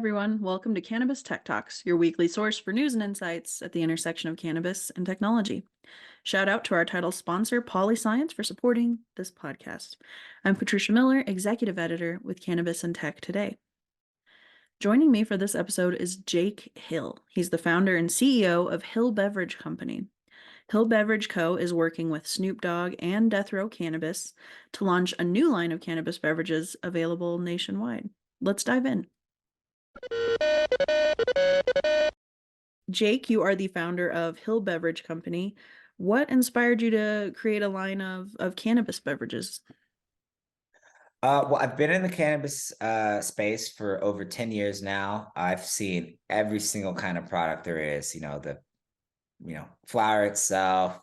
everyone. Welcome to Cannabis Tech Talks, your weekly source for news and insights at the intersection of cannabis and technology. Shout out to our title sponsor, PolyScience, for supporting this podcast. I'm Patricia Miller, Executive Editor with Cannabis and Tech Today. Joining me for this episode is Jake Hill. He's the founder and CEO of Hill Beverage Company. Hill Beverage Co. is working with Snoop Dogg and Death Row Cannabis to launch a new line of cannabis beverages available nationwide. Let's dive in. Jake, you are the founder of Hill Beverage Company. What inspired you to create a line of cannabis beverages? Well, I've been in the cannabis space for over 10 years now. I've seen every single kind of product there is, the flower itself,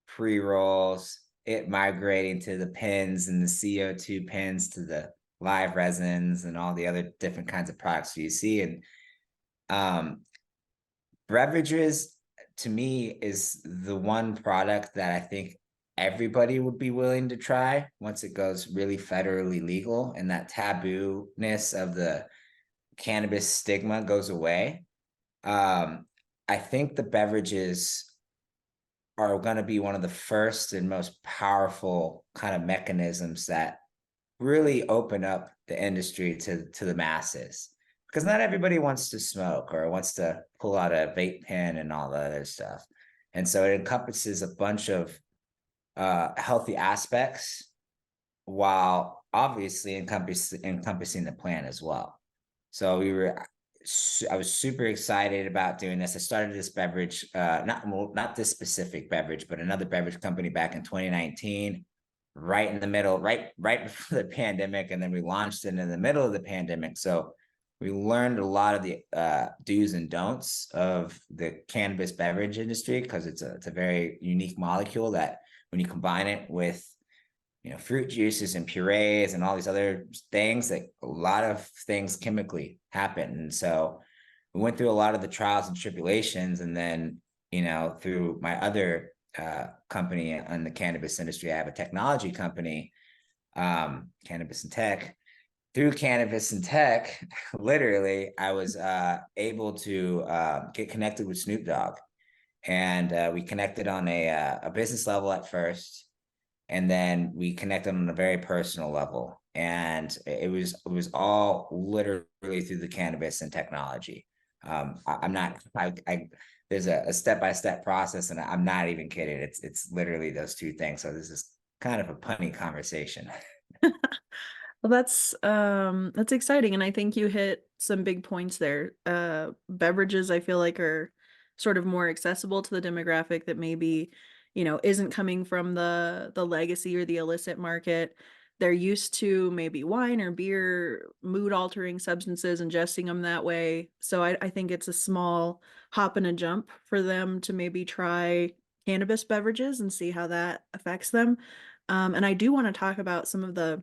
pre-rolls, it migrating to the pens and the CO2 pens to the live resins and all the other different kinds of products you see. And beverages, to me, is the one product that I think everybody would be willing to try once it goes really federally legal and that taboo-ness of the cannabis stigma goes away. I think the beverages are going to be one of the first and most powerful kind of mechanisms that really open up the industry to the masses, because not everybody wants to smoke or wants to pull out a vape pen and all the other stuff. And so it encompasses a bunch of healthy aspects while obviously encompassing the plant as well. So I was super excited about doing this. I started this beverage, not this specific beverage, but another beverage company back in 2019, right in the middle, right before the pandemic. And then we launched it in the middle of the pandemic. So we learned a lot of the do's and don'ts of the cannabis beverage industry, because it's a very unique molecule that when you combine it with fruit juices and purees and all these other things, that a lot of things chemically happen. And so we went through a lot of the trials and tribulations. And then, through my other company in the cannabis industry, I have a technology company, Cannabis and Tech. Through Cannabis and Tech, literally, I was able to get connected with Snoop Dogg. And we connected on a business level at first. And then we connected on a very personal level. And it was all literally through the cannabis and technology. There's a step-by-step process, and I'm not even kidding. It's literally those two things. So this is kind of a punny conversation. Well, that's exciting, and I think you hit some big points there. Beverages, I feel like, are sort of more accessible to the demographic that maybe, isn't coming from the legacy or the illicit market. They're used to maybe wine or beer, mood-altering substances, ingesting them that way. So I think it's a small hop and a jump for them to maybe try cannabis beverages and see how that affects them. And I do want to talk about some of the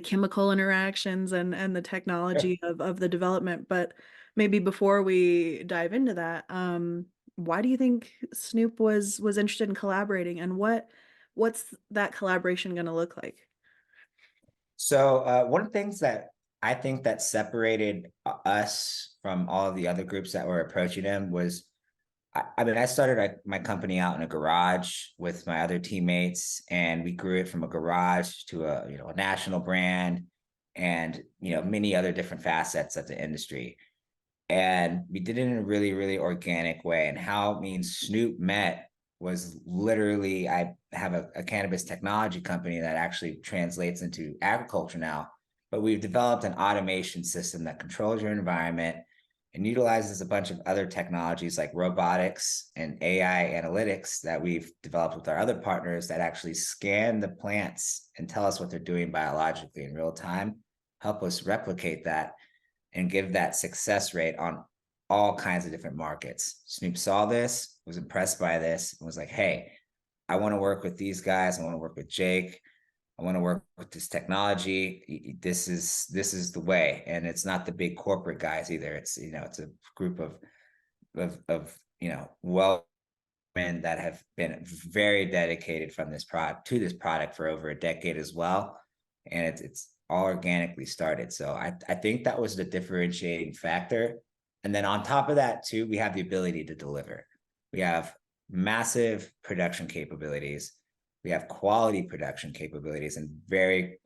chemical interactions and the technology of the development. But maybe before we dive into that, why do you think Snoop was interested in collaborating, and what's that collaboration going to look like? So one of the things that I think that separated us from all of the other groups that were approaching him was, I started my company out in a garage with my other teammates, and we grew it from a garage to a national brand, and many other different facets of the industry. And we did it in a really, really organic way. And how me and Snoop met was literally, I have a cannabis technology company that actually translates into agriculture now, but we've developed an automation system that controls your environment and utilizes a bunch of other technologies like robotics and AI analytics that we've developed with our other partners that actually scan the plants and tell us what they're doing biologically in real time, help us replicate that and give that success rate on all kinds of different markets. Snoop saw this, was impressed by this, and was like, hey, I want to work with these guys. I want to work with Jake. I want to work with this technology. This is the way. And it's not the big corporate guys either. It's, it's a group of well men that have been very dedicated from this product to this product for over a decade as well. And all organically started. So I think that was the differentiating factor. And then on top of that, too, we have the ability to deliver. We have massive production capabilities. We have quality production capabilities and very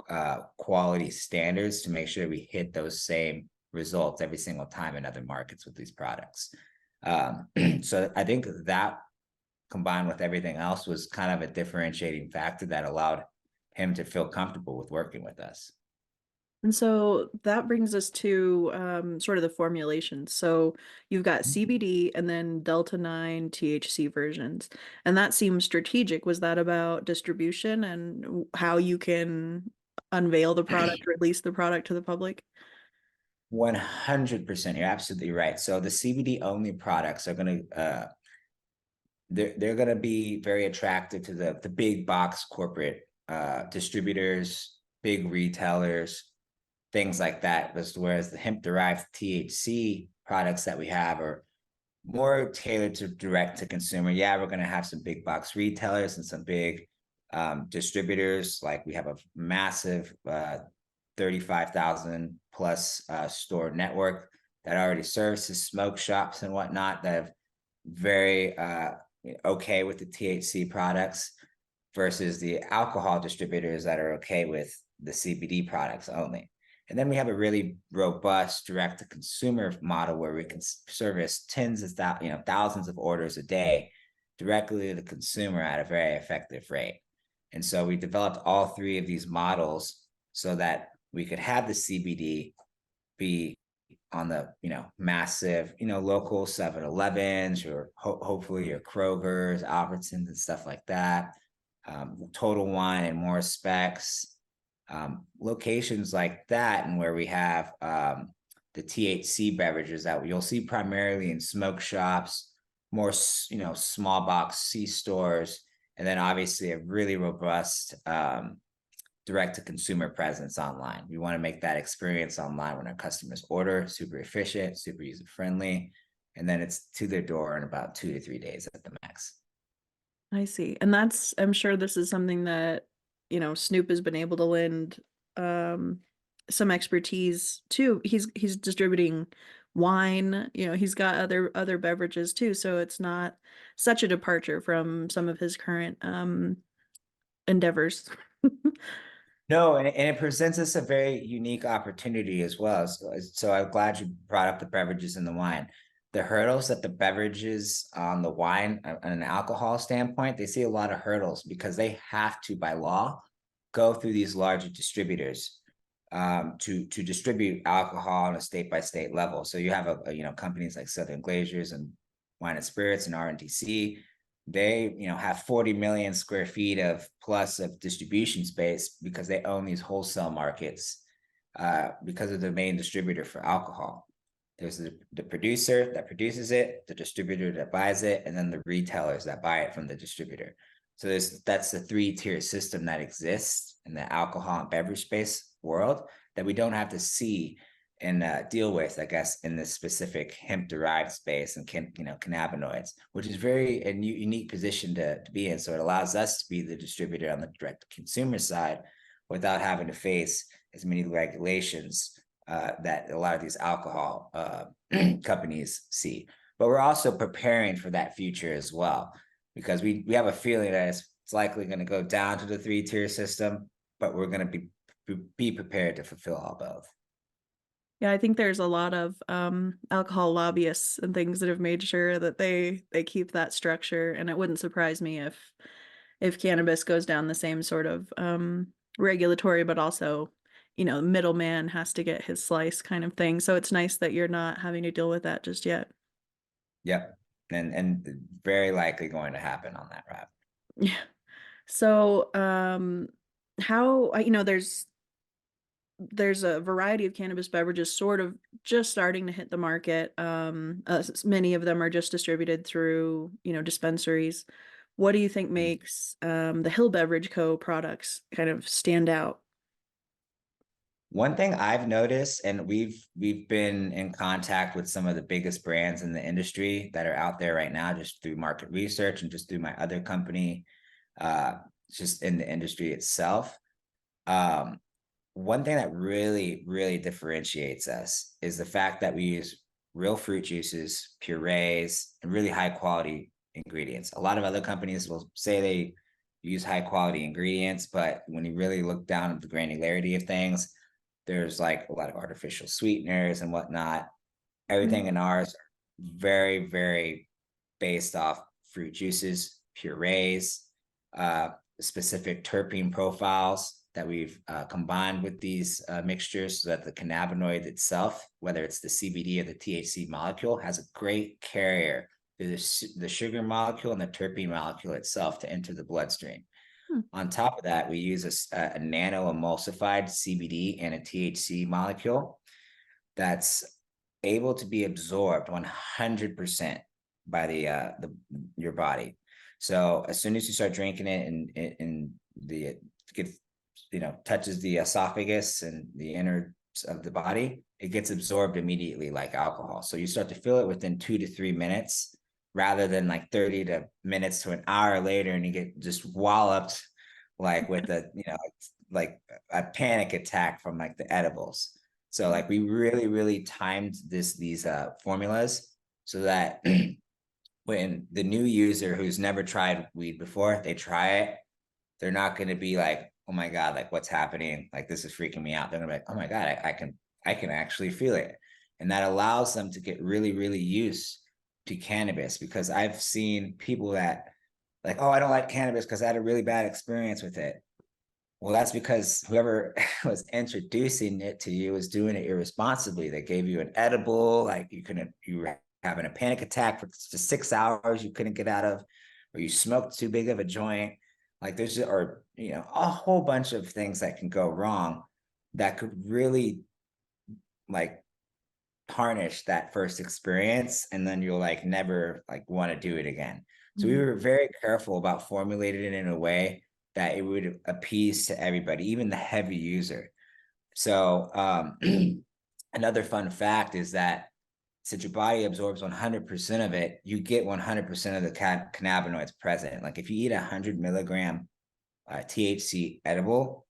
quality standards to make sure we hit those same results every single time in other markets with these products. So I think that combined with everything else was kind of a differentiating factor that allowed him to feel comfortable with working with us. And so that brings us to sort of the formulations. So you've got CBD and then Delta-9 THC versions. And that seems strategic. Was that about distribution and how you can unveil the product, release the product to the public? 100%. You're absolutely right. So the CBD only products are going to they're going to be very attractive to the big box corporate distributors, big retailers, things like that. Whereas the hemp derived THC products that we have are more tailored to direct to consumer. Yeah, we're going to have some big box retailers and some big distributors. Like we have a massive 35,000 plus store network that already services smoke shops and whatnot that have very okay with the THC products versus the alcohol distributors that are okay with the CBD products only. And then we have a really robust direct to consumer model where we can service tens of thousands of orders a day directly to the consumer at a very effective rate. And so we developed all three of these models so that we could have the CBD be on the massive local 7-Elevens or hopefully your Kroger's, Albertsons and stuff like that, Total Wine and more specs, locations like that, and where we have the THC beverages that you'll see primarily in smoke shops, more small box C stores, and then obviously a really robust direct to consumer presence online. We want to make that experience online when our customers order super efficient, super user friendly, and then it's to their door in about 2 to 3 days at the max. I see. And I'm sure this is something that, Snoop has been able to lend um, some expertise too. He's distributing wine, he's got other beverages too, so it's not such a departure from some of his current endeavors. No, and it presents us a very unique opportunity as well. So I'm glad you brought up the beverages and the wine. The hurdles that the beverages on the wine, on an alcohol standpoint, they see a lot of hurdles because they have to, by law, go through these larger distributors to distribute alcohol on a state by state level. So you have companies like Southern Glaciers and Wine and Spirits and RNDC. They have 40 million square feet of plus of distribution space because they own these wholesale markets because of the main distributor for alcohol. There's the producer that produces it, the distributor that buys it, and then the retailers that buy it from the distributor. So that's the 3-tier system that exists in the alcohol and beverage space world that we don't have to see and deal with, I guess, in this specific hemp-derived space and cannabinoids, which is very a unique position to be in. So it allows us to be the distributor on the direct consumer side without having to face as many regulations that a lot of these alcohol companies see. But we're also preparing for that future as well, because we have a feeling that it's likely going to go down to the 3-tier system, but we're going to be prepared to fulfill all both. Yeah, I think there's a lot of alcohol lobbyists and things that have made sure that they keep that structure, and it wouldn't surprise me if cannabis goes down the same sort of regulatory, but also, middleman has to get his slice kind of thing. So it's nice that you're not having to deal with that just yet. Yep, and very likely going to happen on that route. Yeah. So, how, there's a variety of cannabis beverages sort of just starting to hit the market. Many of them are just distributed through, dispensaries. What do you think makes the Hill Beverage Co. products kind of stand out? One thing I've noticed, and we've been in contact with some of the biggest brands in the industry that are out there right now, just through market research and just through my other company, just in the industry itself. one thing that really, really differentiates us is the fact that we use real fruit juices, purees, and really high quality ingredients. A lot of other companies will say they use high quality ingredients, but when you really look down at the granularity of things, there's like a lot of artificial sweeteners and whatnot. Mhm. Everything in ours are very, very based off fruit juices, purees, specific terpene profiles that we've combined with these mixtures so that the cannabinoid itself, whether it's the CBD or the THC molecule, has a great carrier through the sugar molecule and the terpene molecule itself to enter the bloodstream. Hmm. On top of that, we use a nano emulsified CBD and a THC molecule that's able to be absorbed 100% by the your body. So as soon as you start drinking it and the gets touches the esophagus and the innards of the body, it gets absorbed immediately like alcohol. So you start to feel it within 2 to 3 minutes rather than like 30 to minutes to an hour later, and you get just walloped like with a like a panic attack from like the edibles. So like we really, really timed these formulas so that when the new user who's never tried weed before, they try it, they're not going to be like, oh my God, like what's happening? Like this is freaking me out. They're gonna be like, oh my God, I can actually feel it. And that allows them to get really, really used to cannabis, because I've seen people that like, oh, I don't like cannabis because I had a really bad experience with it. Well, that's because whoever was introducing it to you was doing it irresponsibly. They gave you an edible, like you were having a panic attack for just 6 hours you couldn't get out of, or you smoked too big of a joint. Like or a whole bunch of things that can go wrong that could really like tarnish that first experience, and then you'll like never like want to do it again. So we Mhm. were very careful about formulating it in a way that it would appease to everybody, even the heavy user. So another fun fact is that since your body absorbs 100% of it, you get 100% of the cannabinoids present. Like if you eat 100 milligram THC edible,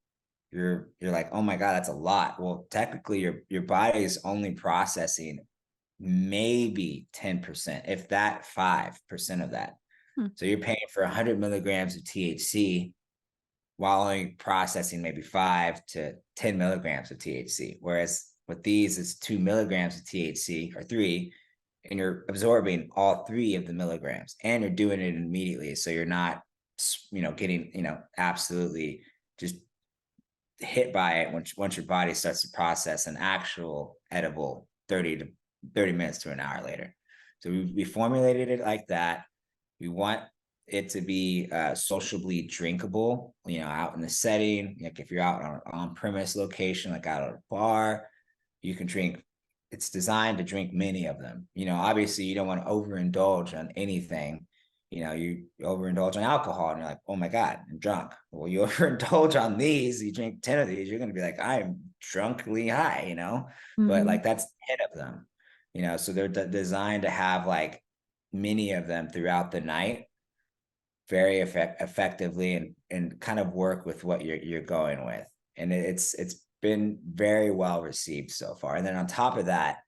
you're like, oh my God, that's a lot. Well, technically your body is only processing maybe 10%, if that 5% of that. Hmm. So you're paying for 100 milligrams of THC while only processing maybe 5 to 10 milligrams of THC. Whereas with these, it's 2 milligrams of THC or three, and you're absorbing all 3 of the milligrams, and you're doing it immediately. So you're not, getting, absolutely just hit by it once your body starts to process an actual edible 30 minutes to an hour later. So we formulated it like that. We want it to be sociably drinkable, out in the setting. Like if you're out on premise location, like out at a bar, you can drink. It's designed to drink many of them. Obviously you don't want to overindulge on anything. You overindulge on alcohol and you're like, oh my God, I'm drunk. Well, you overindulge on these, you drink 10 of these, you're going to be like, I'm drunkly high. But Mhm. like that's 10 of them, so they're designed to have like many of them throughout the night very effectively, and kind of work with what you're going with. And it's been very well received so far. And then on top of that,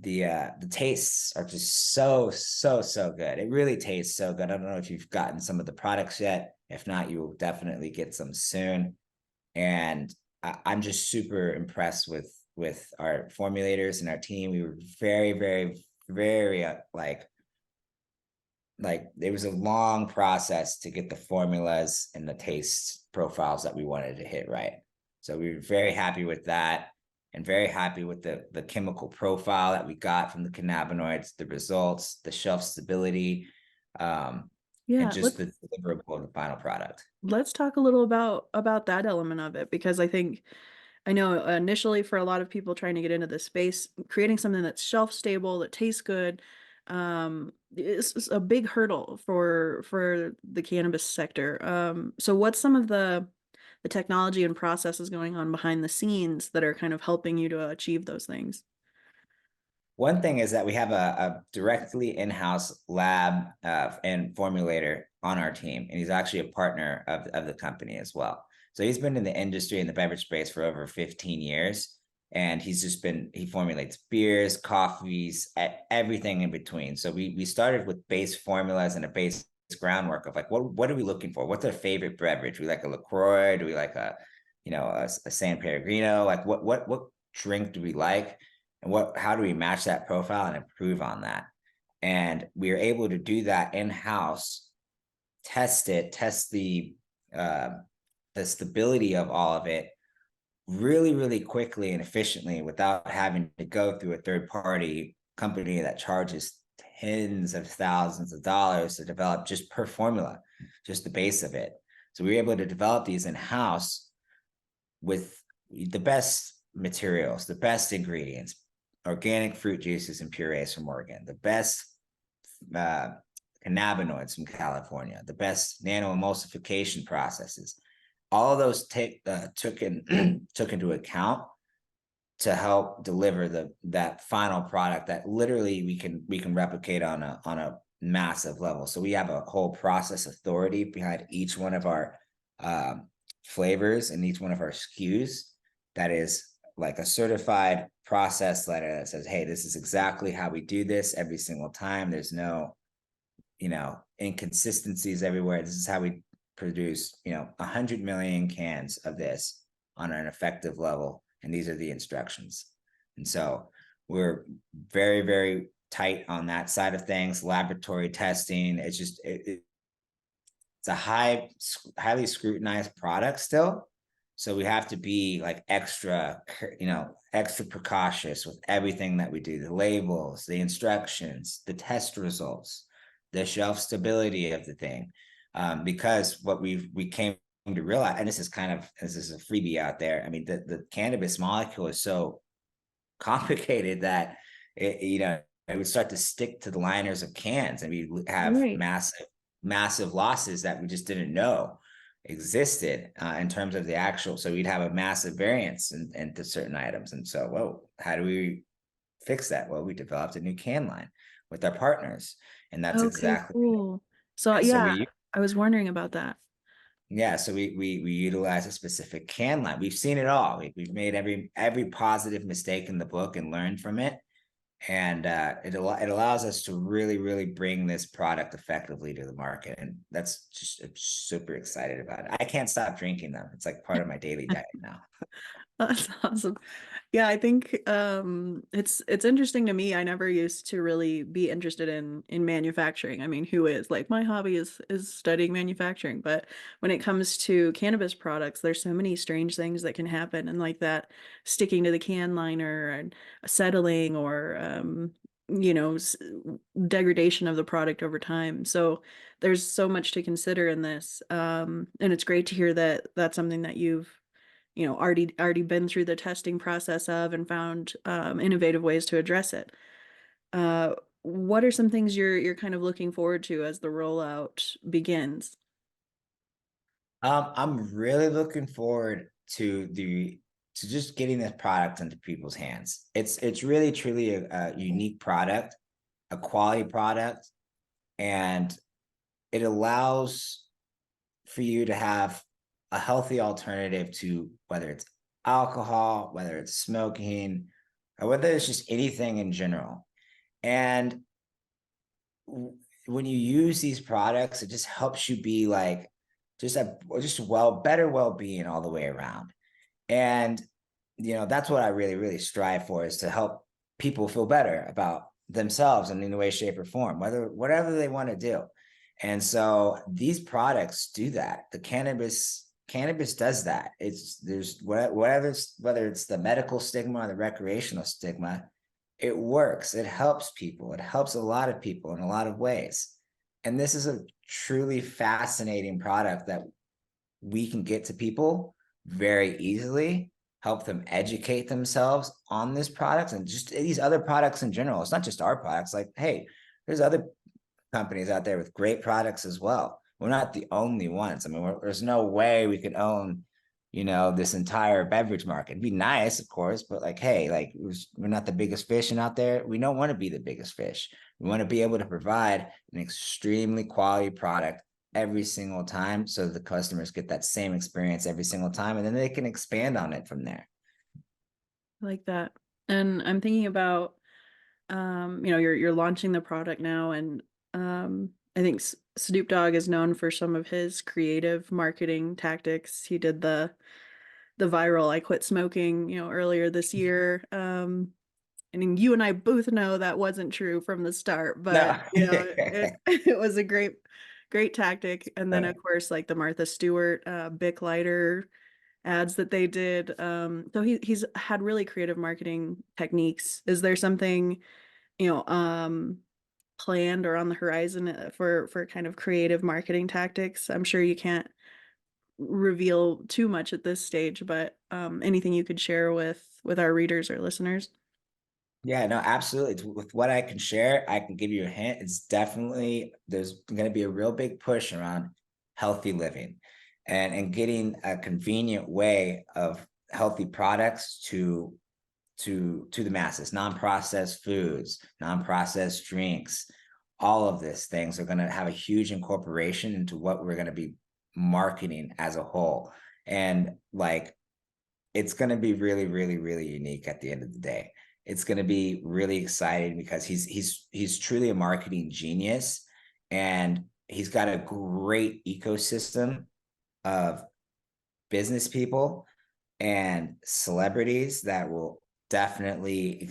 the tastes are just so so so good. It really tastes so good. I don't know if you've gotten some of the products yet. If not, you will definitely get some soon. And I'm just super impressed with our formulators and our team. We were very very very like it was a long process to get the formulas and the taste profiles that we wanted to hit right. So we were very happy with that, and very happy with the chemical profile that we got from the cannabinoids, the results, the shelf stability, and Yeah, just the deliverable of the final product. let's talk a little about that element of it, because I know initially for a lot of people trying to get into this space, creating something that's shelf stable, that tastes good, is a big hurdle for the cannabis sector. So what's some of the technology and processes going on behind the scenes that are kind of helping you to achieve those things? One thing is that we have a directly in-house lab and formulator on our team, and he's actually a partner of the company as well. So he's been in the industry in the beverage space for over 15 years. And he formulates beers, coffees, everything in between. So we started with base formulas and a base groundwork of like, what are we looking for? What's our favorite beverage? We like a LaCroix? Do we like a San Pellegrino? Like what drink do we like? And how do we match that profile and improve on that? And we are able to do that in-house, test uh, the stability of all of it really, really quickly and efficiently without having to go through a third party company that charges tens of thousands of dollars to develop just per formula, just the base of it. So we were able to develop these in-house with the best materials, the best ingredients, organic fruit juices and purees from Oregon, the best uh, cannabinoids from California, the best nano emulsification processes. All of those took into account to help deliver that final product that literally we can replicate on a massive level. So we have a whole process authority behind each one of our flavors and each one of our SKUs that is like a certified process letter that says, hey, this is exactly how we do this every single time. There's no, inconsistencies everywhere. This is how we produce, 100 million cans of this on an effective level. And these are the instructions. And so we're very, very tight on that side of things. Laboratory testing. It's just, it's a highly scrutinized product still. So we have to be like extra precautious with everything that we do, the labels, the instructions, the test results, the shelf stability of the thing. Because what we came to realize, and this is a freebie out there. I mean, the cannabis molecule is so complicated that it would start to stick to the liners of cans, and we have Right. massive losses that we just didn't know existed in terms of the actual. So we'd have a massive variance into certain items. And so, whoa, how do we fix that? Well, we developed a new can line with our partners, and that's Okay, exactly. cool. So And so yeah, I was wondering about that. so we utilize a specific can line. We've seen it all. We've made every positive mistake in the book and learned from it. And it allows us to really, really bring this product effectively to the market. And that's just, I'm super excited about it. I can't stop drinking them. It's like part of my daily diet now. That's awesome. Yeah, I think it's interesting to me. I never used to really be interested in manufacturing. I mean, who is? Like my hobby is studying manufacturing, but when it comes to cannabis products, there's so many strange things that can happen and like that sticking to the can liner and settling or you know, s- degradation of the product over time. So there's so much to consider in this. And it's great to hear that that's something that you've already been through the testing process of and found innovative ways to address it. Uh, what are some things you're kind of looking forward to as the rollout begins? I'm really looking forward to just getting this product into people's hands. It's really truly a unique product, a quality product, and it allows for you to have a healthy alternative to whether it's alcohol, whether it's smoking, or whether it's just anything in general. And when you use these products, it just helps you be like better well-being all the way around. And that's what I really, really strive for, is to help people feel better about themselves in any way, shape, or form, whatever they want to do. And so these products do that. The cannabis does that. Whether it's the medical stigma or the recreational stigma, it works. It helps people. It helps a lot of people in a lot of ways. And this is a truly fascinating product that we can get to people very easily, help them educate themselves on this product and just these other products in general. It's not just our products. Like, hey, there's other companies out there with great products as well. We're not the only ones. I mean, there's no way we could own, this entire beverage market. It'd be nice, of course, but like, hey, like we're not the biggest fish out there. We don't want to be the biggest fish. We want to be able to provide an extremely quality product every single time, so the customers get that same experience every single time, and then they can expand on it from there. I like that. And I'm thinking about, you're launching the product now, and I think Snoop Dogg is known for some of his creative marketing tactics. He did the viral "I quit smoking," earlier this year. I mean, you and I both know that wasn't true from the start, but No. it was a great tactic. And then of Right. course, like the Martha Stewart Bic lighter ads that they did. So he's had really creative marketing techniques. Is there something, you know, um, planned or on the horizon for kind of creative marketing tactics? I'm sure you can't reveal too much at this stage, but anything you could share with our readers or listeners? Yeah, no, absolutely. With what I can share, I can give you a hint. It's definitely, there's going to be a real big push around healthy living and getting a convenient way of healthy products to the masses, non-processed foods, non-processed drinks. All of these things are going to have a huge incorporation into what we're going to be marketing as a whole. And like, it's going to be really, really, really unique at the end of the day. It's going to be really exciting because he's truly a marketing genius, and he's got a great ecosystem of business people and celebrities that will definitely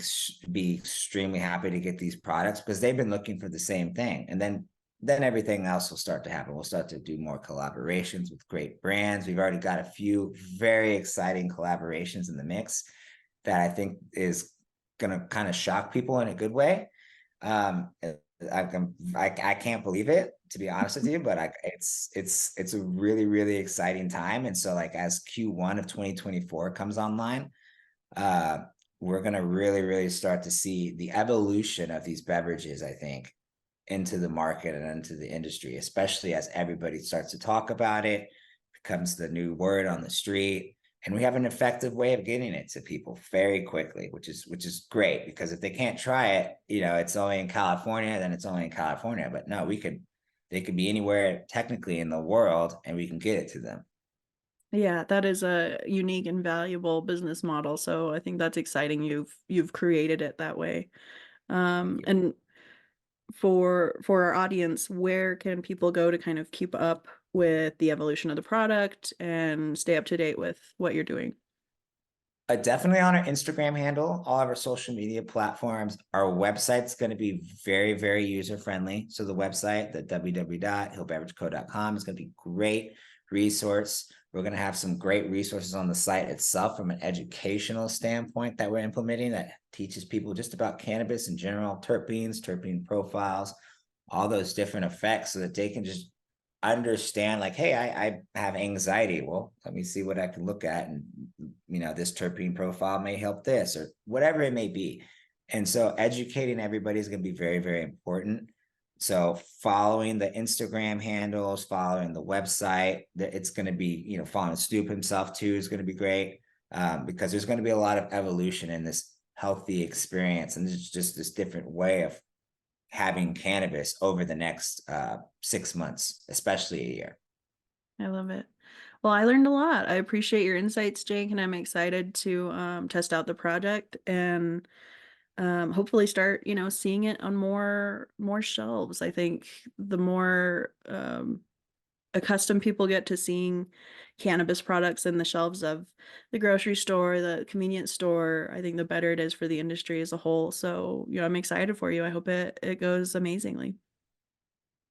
be extremely happy to get these products because they've been looking for the same thing. And then everything else will start to happen. We'll start to do more collaborations with great brands. We've already got a few very exciting collaborations in the mix that I think is going to kind of shock people in a good way. Um, I can't believe it, to be honest with you, but it's a really, really exciting time. And so like as Q1 of 2024 comes online, uh, we're gonna really, really start to see the evolution of these beverages, I think, into the market and into the industry, especially as everybody starts to talk about it, becomes the new word on the street. And we have an effective way of getting it to people very quickly, which is great, because if they can't try it, it's only in California, then it's only in California. But no, they could be anywhere technically in the world and we can get it to them. Yeah, that is a unique and valuable business model. So I think that's exciting. You've created it that way. And for our audience, where can people go to kind of keep up with the evolution of the product and stay up to date with what you're doing? Definitely on our Instagram handle, all of our social media platforms. Our website's going to be very, very user friendly. So the website, the www.hillbeverageco.com, is going to be great resource. We're going to have some great resources on the site itself from an educational standpoint that we're implementing that teaches people just about cannabis in general, terpenes, terpene profiles, all those different effects, so that they can just understand like, hey, I have anxiety. Well, let me see what I can look at. And, this terpene profile may help this or whatever it may be. And so educating everybody is going to be very, very important. So following the Instagram handles, following the website, it's going to be, following Snoop himself too is going to be great, because there's going to be a lot of evolution in this healthy experience. And there's just this different way of having cannabis over the next 6 months, especially a year. I love it. Well, I learned a lot. I appreciate your insights, Jake, and I'm excited to test out the project and hopefully start, seeing it on more shelves. I think the more accustomed people get to seeing cannabis products in the shelves of the grocery store, the convenience store, I think the better it is for the industry as a whole. So, I'm excited for you. I hope it goes amazingly.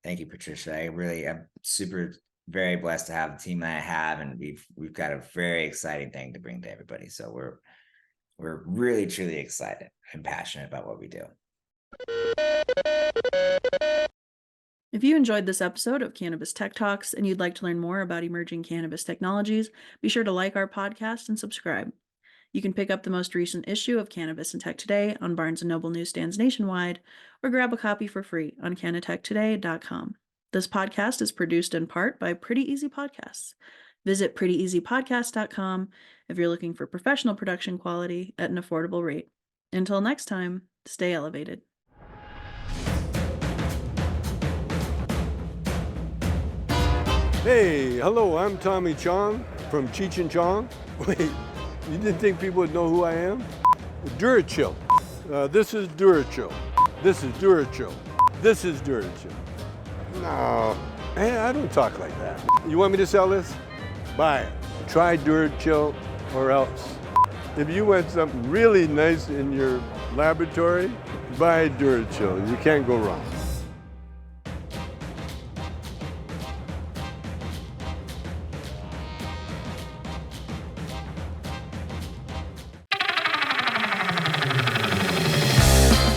Thank you, Patricia. I really am super very blessed to have the team that I have, and we've got a very exciting thing to bring to everybody. So we're really truly excited and passionate about what we do. If you enjoyed this episode of Cannabis Tech Talks and you'd like to learn more about emerging cannabis technologies, be sure to like our podcast and subscribe. You can pick up the most recent issue of Cannabis and Tech Today on Barnes & Noble newsstands nationwide, or grab a copy for free on cannatechtoday.com. This podcast is produced in part by Pretty Easy Podcasts. Visit prettyeasypodcast.com if you're looking for professional production quality at an affordable rate. Until next time, stay elevated. Hey, hello, I'm Tommy Chong from Cheech and Chong. Wait, you didn't think people would know who I am? Durachill. This is Durachill. This is Durachill. This is Durachill. No, hey, I don't talk like that. You want me to sell this? Buy it. Try Durachill or else. If you want something really nice in your laboratory, buy Durachill. You can't go wrong.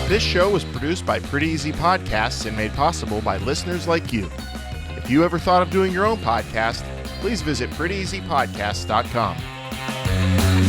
This show was produced by Pretty Easy Podcasts and made possible by listeners like you. If you ever thought of doing your own podcast, please visit prettyeasypodcast.com.